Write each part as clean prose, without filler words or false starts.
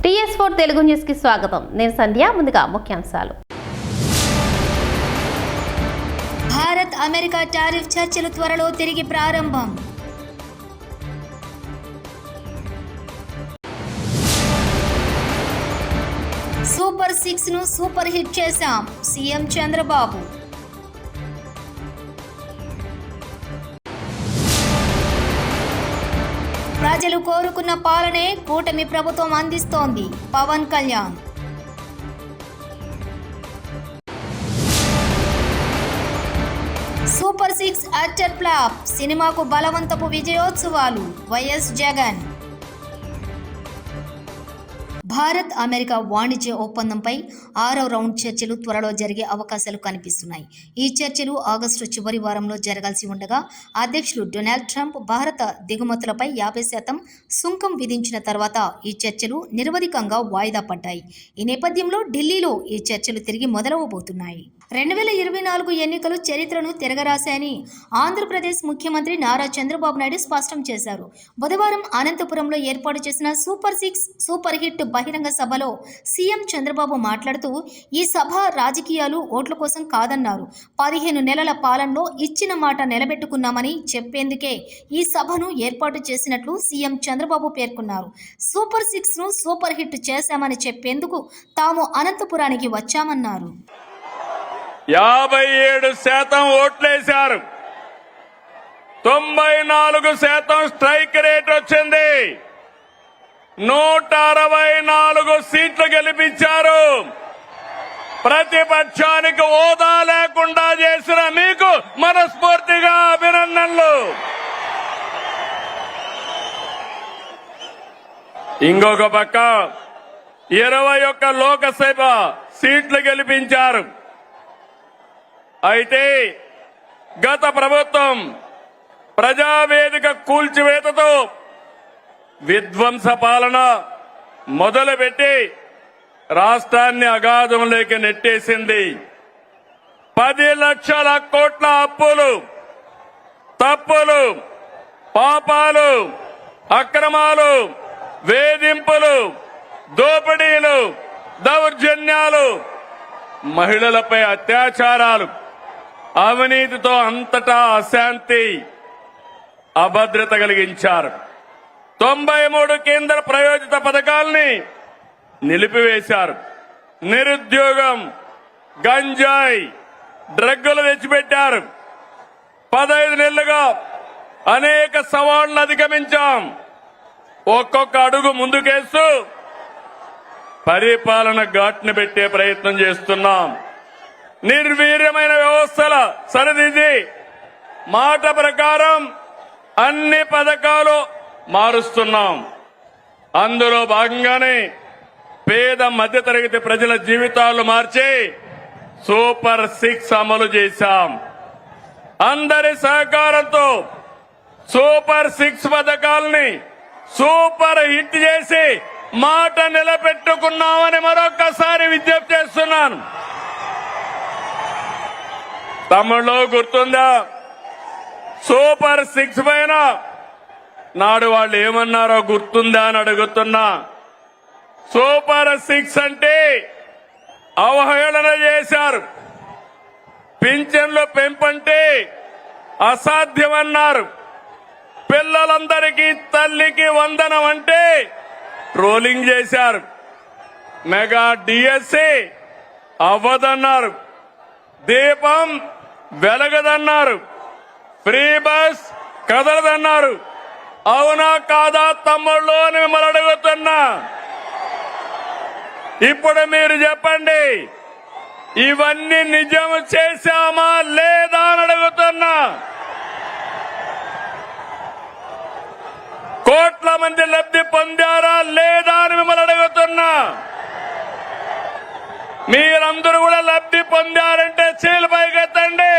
TS4 Telugu news కి స్వాగతం. నేను సంధ్య. ముందుగా ముఖ్యాంశాలు. భారత్ అమెరికా టారిఫ్ చర్చలు త్వరలో తిరిగి ప్రారంభం. సూపర్ 6 ను సూపర్ హిట్ చేశాం సీఎం చంద్రబాబు. ప్రజలు కోరుకున్న పాలనే కూటమి ప్రభుత్వం అందిస్తోంది Pawan Kalyan. Super 6 utter flop, సినిమాకు బలవంతపు విజయోత్సవాలు వైఎస్ జగన్. భారత్ అమెరికా వాణిజ్య ఒప్పందంపై 6వ రౌండ్ చర్చలు త్వరలో జరిగే అవకాశాలు కనిపిస్తున్నాయి. ఈ చర్చలు ఆగస్టు చివరి వారంలో జరగాల్సి ఉండగా అధ్యక్షులు డొనాల్డ్ ట్రంప్ భారత దిగుమతులపై 50% సుంకం విధించిన తర్వాత ఈ చర్చలు నిరవధికంగా వాయిదా పడ్డాయి. ఈ నేపథ్యంలో ఢిల్లీలో ఈ చర్చలు తిరిగి మొదలవబోతున్నాయి. 2024 ఎన్నికలు చరిత్రను తిరగరాశాయని ఆంధ్రప్రదేశ్ ముఖ్యమంత్రి నారా చంద్రబాబు నాయుడు స్పష్టం చేశారు. బుధవారం అనంతపురంలో ఏర్పాటు చేసిన సూపర్ 6 సూపర్ హిట్ బహిరంగ సభలో సీఎం చంద్రబాబు మాట్లాడుతూ ఈ సభ రాజకీయాలు ఓట్ల కోసం కాదన్నారు. 15 నెలల పాలనలో ఇచ్చిన మాట నిలబెట్టుకున్నామని చెప్పేందుకే ఈ సభను ఏర్పాటు చేసినట్లు సీఎం చంద్రబాబు పేర్కొన్నారు. సూపర్ 6 ను సూపర్ హిట్ చేశామని చెప్పేందుకు తాము అనంతపురానికి వచ్చామన్నారు. 57% ఓట్లేశారు. 94% స్ట్రైక్ రేట్ వచ్చింది. 164 సీట్లు గెలిపించారు. ప్రతిపక్షానికి హోదా లేకుండా చేసిన మీకు మనస్ఫూర్తిగా అభినందనలు. ఇంకొక పక్క 21 లోకసభ సీట్లు గెలిపించారు. అయితే గత ప్రభుత్వం ప్రజావేదిక కూల్చివేతతో విధ్వంస పాలన మొదలుపెట్టి రాష్ట్రాన్ని అగాధంలోకి నెట్టేసింది. 10 లక్షల కోట్ల అప్పులు, తప్పులు, పాపాలు, అక్రమాలు, వేధింపులు, దోపిడీలు, దౌర్జన్యాలు, మహిళలపై అత్యాచారాలు, అవినీతితో అంతటా అశాంతి, అభద్రత కలిగించారు. 93 కేంద్ర ప్రాయోజిత పథకాల్ని నిలిపివేశారు. నిరుద్యోగం, గంజాయి, డ్రగ్గులు తెచ్చిపెట్టారు. 15 నెలలుగా అనేక సవాళ్లను అధిగమించాం. ఒక్కొక్క అడుగు ముందుకేస్తూ పరిపాలన ఘాట్ని పెట్టే ప్రయత్నం చేస్తున్నాం. నిర్వీర్యమైన వ్యవస్థల సరిదిద్ది మాట ప్రకారం అన్ని పథకాలు మారుస్తున్నాం. అందులో భాగంగానే పేద మధ్యతరగతి ప్రజల జీవితాలు మార్చి సూపర్ 6 అమలు చేశాం. అందరి సహకారంతో సూపర్ 6 పథకాలని సూపర్ హిట్ చేసి మాట నిలబెట్టుకున్నామని మరొక్కసారి విజ్ఞప్తి చేస్తున్నాను. తమిళలో గుర్తుందా? సూపర్ 6 పైన నాడు వాళ్ళు ఏమన్నారో గుర్తుందా అని అడుగుతున్నా. సూపర్ 6 అంటే అవహేళన చేశారు. పింఛన్లు పెంపంటే అసాధ్యమన్నారు. పిల్లలందరికీ తల్లికి వందనం అంటే ట్రోలింగ్ చేశారు. మెగా డిఎస్సి అవ్వదన్నారు. దీపం వెలగదన్నారు. Free bus కదలదన్నారు. అవునా కాదా తమ్ముళ్ళు అని మిమ్మల్ని అడుగుతున్నా. ఇప్పుడు మీరు చెప్పండి, ఇవన్నీ నిజం చేశామా లేదా అని అడుగుతున్నా. కోట్ల మంది లబ్ధి పొందారా లేదా అని మిమ్మల్ని అడుగుతున్నా. మీరందరూ కూడా లబ్ధి పొందారంటే చేలు పైకెత్తండి.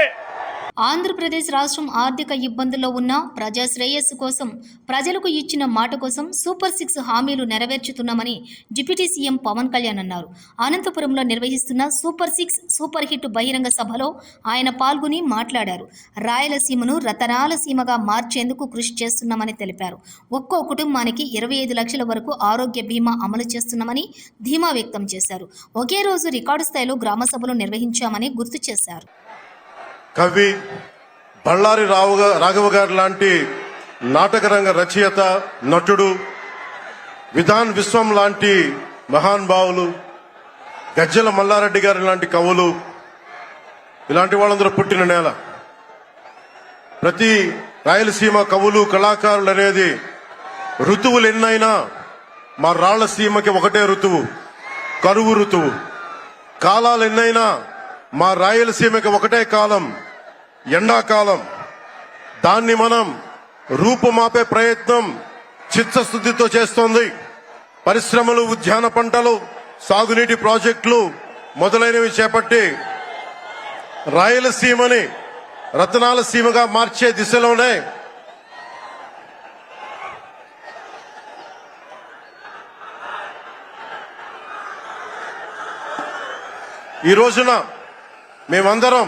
ఆంధ్రప్రదేశ్ రాష్ట్రం ఆర్థిక ఇబ్బందుల్లో ఉన్న ప్రజా శ్రేయస్సు కోసం ప్రజలకు ఇచ్చిన మాట కోసం సూపర్ 6 హామీలు నెరవేర్చుతున్నామని డిప్యూటీ సీఎం పవన్ కళ్యాణ్ అన్నారు. అనంతపురంలో నిర్వహిస్తున్న సూపర్ 6 సూపర్ హిట్ బహిరంగ సభలో ఆయన పాల్గొని మాట్లాడారు. రాయలసీమను రతనాల సీమగా మార్చేందుకు కృషి చేస్తున్నామని తెలిపారు. ఒక్కో కుటుంబానికి 25 లక్షల వరకు ఆరోగ్య బీమా అమలు చేస్తున్నామని ధీమా వ్యక్తం చేశారు. ఒకే రోజు రికార్డు స్థాయిలో గ్రామ సభలు నిర్వహించామని గుర్తు చేశారు. కవి బళ్ళారి రాఘవ గారు లాంటి నాటకరంగ రచయిత, నటుడు, విధాన్ విశ్వం లాంటి మహానుభావులు, గజ్జల మల్లారెడ్డి గారు లాంటి కవులు, ఇలాంటి వాళ్ళందరూ పుట్టిన నేల. ప్రతి రాయలసీమ కవులు, కళాకారులు అనేది ఋతువులు ఎన్నైనా మా రాళ్లసీమకి ఒకటే ఋతువు, కరువు ఋతువు. కాలాలు ఎన్నైనా మా రాయలసీమకి ఒకటే కాలం, ఎండాకాలం. దాన్ని మనం రూపుమాపే ప్రయత్నం చిత్తశుద్ధితో చేస్తోంది. పరిశ్రమలు, ఉద్యాన పంటలు, సాగునీటి ప్రాజెక్టులు మొదలైనవి చేపట్టి రాయలసీమని రతనాల సీమగా మార్చే దిశలోనే ఈ రోజున మేమందరం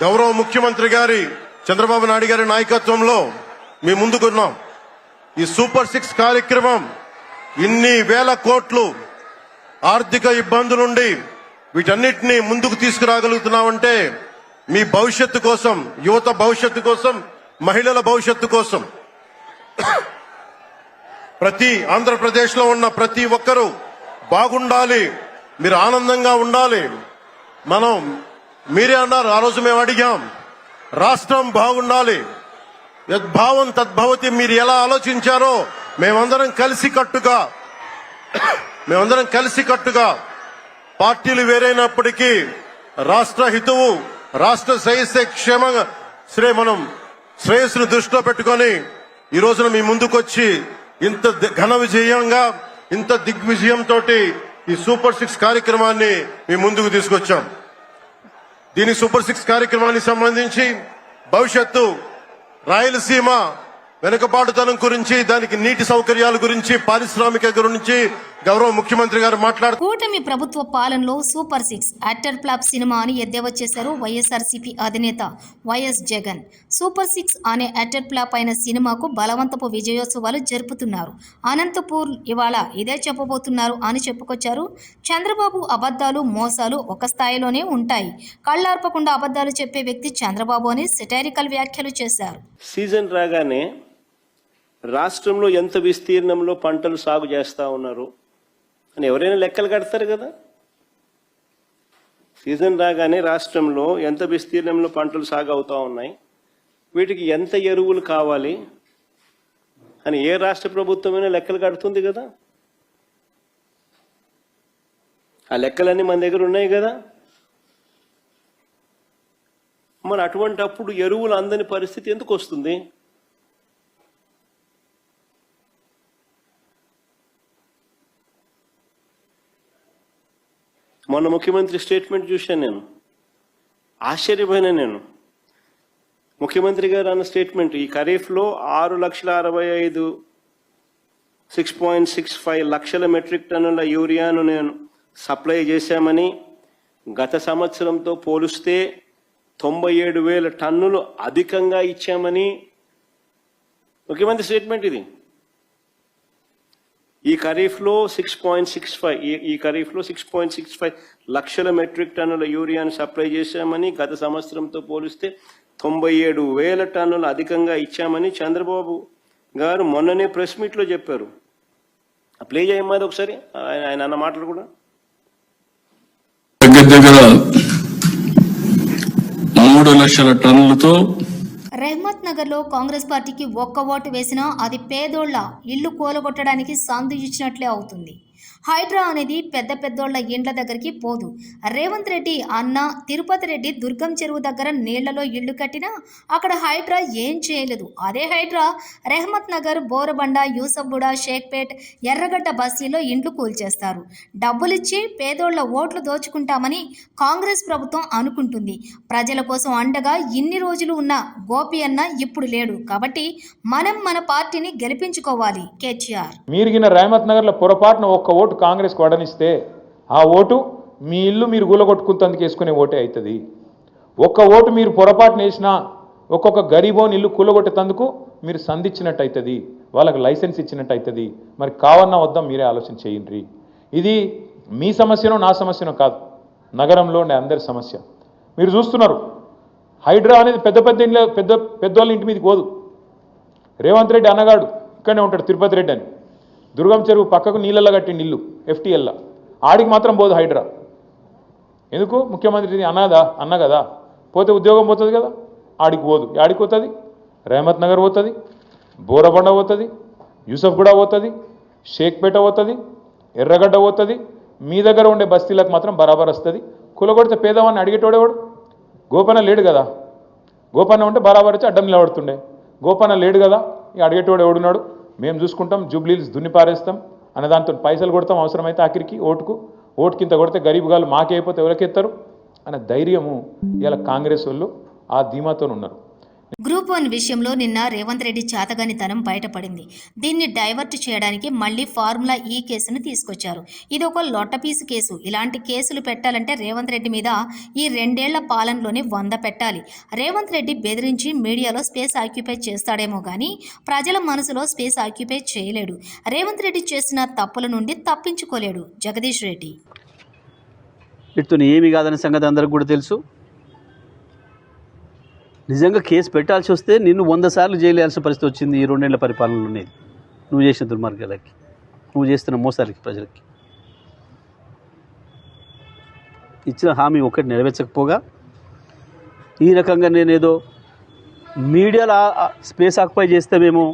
గౌరవ ముఖ్యమంత్రి గారి చంద్రబాబు నాయుడు గారి నాయకత్వంలో మీ ముందుకున్నాం. ఈ సూపర్ 6 కార్యక్రమం ఇన్ని వేల కోట్లు ఆర్థిక ఇబ్బందుల నుండి వీటన్నిటినీ ముందుకు తీసుకురాగలుగుతున్నామంటే మీ భవిష్యత్తు కోసం, యువత భవిష్యత్తు కోసం, మహిళల భవిష్యత్తు కోసం. ప్రతి ఆంధ్రప్రదేశ్ లో ఉన్న ప్రతి ఒక్కరూ బాగుండాలి, మీరు ఆనందంగా ఉండాలి. మీరే అన్నారు, ఆ రోజు మేము అడిగాం, రాష్ట్రం బాగుండాలి, యద్భావం తద్భవతి. మీరు ఎలా ఆలోచించారో మేమందరం కలిసికట్టుగా పార్టీలు వేరైనప్పటికీ రాష్ట్ర హితువు, రాష్ట్ర శ్రేయస్సును దృష్టిలో పెట్టుకొని ఈ రోజున మీ ముందుకొచ్చి ఇంత ఘన విజయంగా, ఇంత దిగ్విజయంతో ఈ సూపర్ 6 కార్యక్రమాన్ని మీ ముందుకు తీసుకొచ్చాం. దీని సూపర్ 6 కార్యక్రమానికి సంబంధించి భవిష్యత్తు రాయలసీమ వెనుకబాటుతనం గురించి, దానికి నీటి సౌకర్యాల గురించి, పారిశ్రామిక గురించి గౌరవ ముఖ్యమంత్రి గారు మాట్లాడుతూ కూటమి ప్రభుత్వ పాలనలో సూపర్ 6 అట్టర్ ఫ్లాప్ సినిమా అని ఎద్దేవా చేశారు వైఎస్ఆర్సీపీ అధినేత వైఎస్ జగన్. సూపర్ 6 అనే అట్టర్ ఫ్లాప్ అయిన సినిమాకు బలవంతపు విజయోత్సవాలు జరుపుతున్నారు. అనంతపూర్ ఇవాళ ఇదే చెప్పబోతున్నారు అని చెప్పుకొచ్చారు. చంద్రబాబు అబద్ధాలు, మోసాలు ఒక స్థాయిలోనే ఉంటాయి, కళ్ళార్పకుండా అబద్ధాలు చెప్పే వ్యక్తి చంద్రబాబు అని సెటైరికల్ వ్యాఖ్యలు చేశారు. సీజన్ రాగానే రాష్ట్రంలో ఎంత విస్తీర్ణంలో పంటలు సాగు చేస్తా ఉన్నారు అని ఎవరైనా లెక్కలు కడతారు కదా. సీజన్ రాగానే రాష్ట్రంలో ఎంత విస్తీర్ణంలో పంటలు సాగు అవుతా ఉన్నాయి, వీటికి ఎంత ఎరువులు కావాలి అని ఏ రాష్ట్ర ప్రభుత్వమైనా లెక్కలు కడుతుంది కదా. ఆ లెక్కలన్నీ మన దగ్గర ఉన్నాయి కదా. మరి అటువంటి అప్పుడు ఎరువులు అందని పరిస్థితి ఎందుకు వస్తుంది? మొన్న ముఖ్యమంత్రి స్టేట్మెంట్ చూశాను, నేను ఆశ్చర్యపోయినా. నేను ముఖ్యమంత్రి గారు అన్న స్టేట్మెంట్, ఈ ఖరీఫ్లో 6,65,000 6.65 లక్షల మెట్రిక్ టన్నుల యూరియాను నేను సప్లై చేశామని, గత సంవత్సరంతో పోలిస్తే 97,000 టన్నులు అధికంగా ఇచ్చామని ముఖ్యమంత్రి స్టేట్మెంట్ ఇది. ఈ ఖరీఫ్లో 6.65 లక్షల మెట్రిక్ టన్నుల యూరియాను సప్లై చేశామని, గత సంవత్సరంతో పోలిస్తే 97,000 టన్నులు అధికంగా ఇచ్చామని చంద్రబాబు గారు మొన్ననే ప్రెస్ మీట్లో చెప్పారు. ప్లే చేయమ్మది ఒకసారి ఆయన అన్న మాటలు కూడా. దగ్గర 3 లక్షల టన్నులతో రెహ్మత్ నగర్ లో కాంగ్రెస్ పార్టీకి ఒక్క ఓటు వేసినా అది పేదోళ్ల ఇల్లు కూలగొట్టడానికి సందు ఇచ్చినట్లే అవుతుంది. హైడ్రా అనేది పెద్ద పెద్దోళ్ల ఇండ్ల దగ్గరికి పోదు. రేవంత్ రెడ్డి అన్న తిరుపతి రెడ్డి దుర్గం చెరువు దగ్గర నీళ్లలో ఇళ్లు కట్టినా అక్కడ హైడ్రా ఏం చేయలేదు. అదే హైడ్రా రెహమత్ నగర్, బోరబండ, యూసఫ్గూడ, షేక్పేట్, ఎర్రగడ్డ బస్తీలో ఇండ్లు కూల్చేస్తారు. డబ్బులిచ్చి పేదోళ్ల ఓట్లు దోచుకుంటామని కాంగ్రెస్ ప్రభుత్వం అనుకుంటుంది. ప్రజల కోసం అండగా ఇన్ని రోజులు ఉన్న గోపి అన్న ఇప్పుడు లేడు. కాబట్టి మనం మన పార్టీని గెలిపించుకోవాలి. కేటీఆర్ మీరిగిన రేమత్ నగర్లో పొరపాటున ఒక్క ఓటు కాంగ్రెస్కి వడనిస్తే ఆ ఓటు మీ ఇల్లు మీరు కూలగొట్టుకుంటందుకు వేసుకునే ఓటే అవుతుంది. ఒక్క ఓటు మీరు పొరపాటున వేసినా ఒక్కొక్క గరీబోని ఇల్లు కూలగొట్టేందుకు మీరు సంధించినట్టు అవుతుంది, వాళ్ళకి లైసెన్స్ ఇచ్చినట్టు అవుతుంది. మరి కావన్నా వద్దాం మీరే ఆలోచన చేయండి. ఇది మీ సమస్యనో నా సమస్యనో కాదు, నగరంలో ఉండే అందరి సమస్య. మీరు చూస్తున్నారు హైడ్రా అనేది పెద్ద పెద్ద ఇంట్లో పెద్దోళ్ళ ఇంటి మీదకి పోదు. రేవంత్ రెడ్డి అన్నగాడు ఇక్కడనే ఉంటాడు, తిరుపతి రెడ్డి అని, దుర్గం చెరువు పక్కకు నీళ్ళల్లో కట్టిండి ఇల్లు FTLలో, ఆడికి మాత్రం పోదు హైడ్రా. ఎందుకు? ముఖ్యమంత్రి అన్న కదా, పోతే ఉద్యోగం పోతుంది కదా, ఆడికి పోదు. ఆడికి పోతుంది, రేమత్ నగర్ పోతుంది, బోరబండ పోతుంది, యూసఫ్గూడ పోతుంది, షేక్పేట పోతుంది, ఎర్రగడ్డ పోతుంది. మీ దగ్గర ఉండే బస్తీలకు మాత్రం బరాబర్ వస్తుంది. కులగొడితే పేదవాడిని అడిగేటోడేవాడు? గోపన్న లేడు కదా, గోపన్న ఉంటే బరాబర్ వచ్చి అడ్డం నిలబడుతుండే. గోపన్న లేడు కదా, ఇక అడిగేటోడు ఎవడున్నాడు? మేము చూసుకుంటాం, జూబ్లీస్ దున్ని పారేస్తాం అనే దాంతో పైసలు కొడతాం, అవసరమైతే ఆఖరికి ఓటుకింత కొడితే గరీబ్ గాళ్ళు మాకే అయిపోతే ఎవరికెత్తారు అనే ధైర్యము ఇలా కాంగ్రెస్ వాళ్ళు ఆ ధీమాతో ఉన్నారు. గ్రూప్ 1 విషయంలో నిన్న రేవంత్ రెడ్డి చేతగానితనం బయటపడింది. దీన్ని డైవర్ట్ చేయడానికి మళ్ళీ ఫార్ములా ఈ కేసును తీసుకొచ్చారు. ఇది ఒక లొట్టపీసు కేసు. ఇలాంటి కేసులు పెట్టాలంటే రేవంత్ రెడ్డి మీద ఈ 2 ఏళ్ల పాలనలోనే 100 పెట్టాలి. రేవంత్ రెడ్డి బెదిరించి మీడియాలో స్పేస్ ఆక్యుపై చేస్తాడేమో కానీ ప్రజల మనసులో స్పేస్ ఆక్యుపై చేయలేడు. రేవంత్ రెడ్డి చేసిన తప్పుల నుండి తప్పించుకోలేడు. జగదీష్ రెడ్డి వీటితో ఏమీ కాదనే సంగతి అందరికి కూడా తెలుసు. నిజంగా కేసు పెట్టాల్సి వస్తే నిన్ను 100 సార్లు జైలు వేయాల్సిన పరిస్థితి వచ్చింది ఈ 2 ఏళ్ల పరిపాలనలో. ఉండేది నువ్వు చేసిన దుర్మార్గాలకి, నువ్వు చేస్తున్న మోసాలకి, ప్రజలకి ఇచ్చిన హామీ ఒకటి నెరవేర్చకపోగా ఈ రకంగా నేనేదో మీడియాలో స్పేస్ ఆక్యుపై చేస్తామేమో,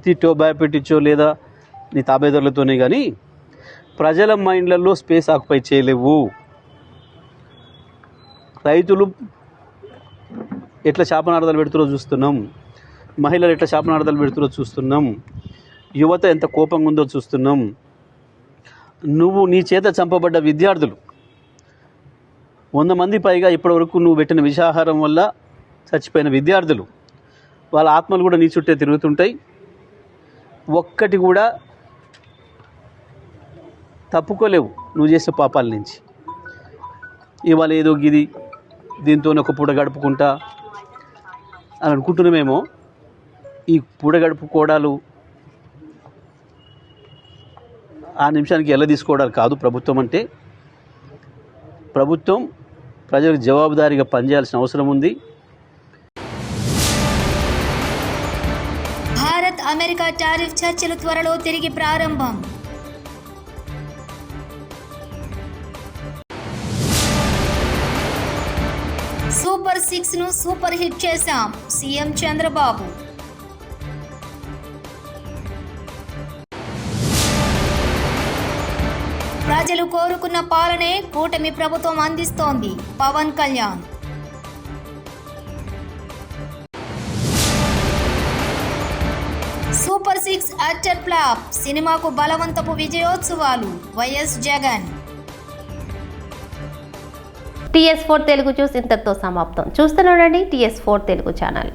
తిట్టో భయపెట్టించో లేదా నీ తాబేదారులతోనే, కానీ ప్రజల మైండ్లలో స్పేస్ ఆక్యుపై చేయలేవు. రైతులు ఎట్లా శాపనార్థాలు పెడుతురో చూస్తున్నాం, మహిళలు ఎట్లా శాపనార్థాలు పెడుతురో చూస్తున్నాం, యువత ఎంత కోపంగా ఉందో చూస్తున్నాం. నువ్వు నీ చేత చంపబడ్డ విద్యార్థులు 100 మంది పైగా ఇప్పటివరకు నువ్వు పెట్టిన విషాహారం వల్ల చచ్చిపోయిన విద్యార్థులు, వాళ్ళ ఆత్మలు కూడా నీ చుట్టే తిరుగుతుంటాయి. ఒక్కటి కూడా తప్పుకోలేవు నువ్వు చేసిన పాపాల నుంచి. ఇవాళ ఏదో గిది దీంతో ఒక పూట గడుపుకుంటా అని అనుకుంటున్నామేమో. ఈ పూట గడుపుకోవడాలు ఆ నిమిషానికి ఎలా తీసుకోవడాలు కాదు. ప్రభుత్వం అంటే ప్రభుత్వం ప్రజలకు జవాబుదారీగా పనిచేయాల్సిన అవసరం ఉంది. భారత్ అమెరికా టారిఫ్ చర్చలు త్వరలో తిరిగి ప్రారంభం. సూపర్ 6 ను సూపర్ హిట్ చేశాం సీఎం చంద్రబాబు. ప్రజలు కోరుకున్న పాలనే కూటమి ప్రభుత్వం అందిస్తోంది Pawan Kalyan. Super 6 utter flop, సినిమాకు బలవంతపు విజయోత్సవాలు YS Jagan. TS4 Telugu news ఇంతటితో సమాప్తం. చూస్తూనే ఉండండి TS4 తెలుగు ఛానల్.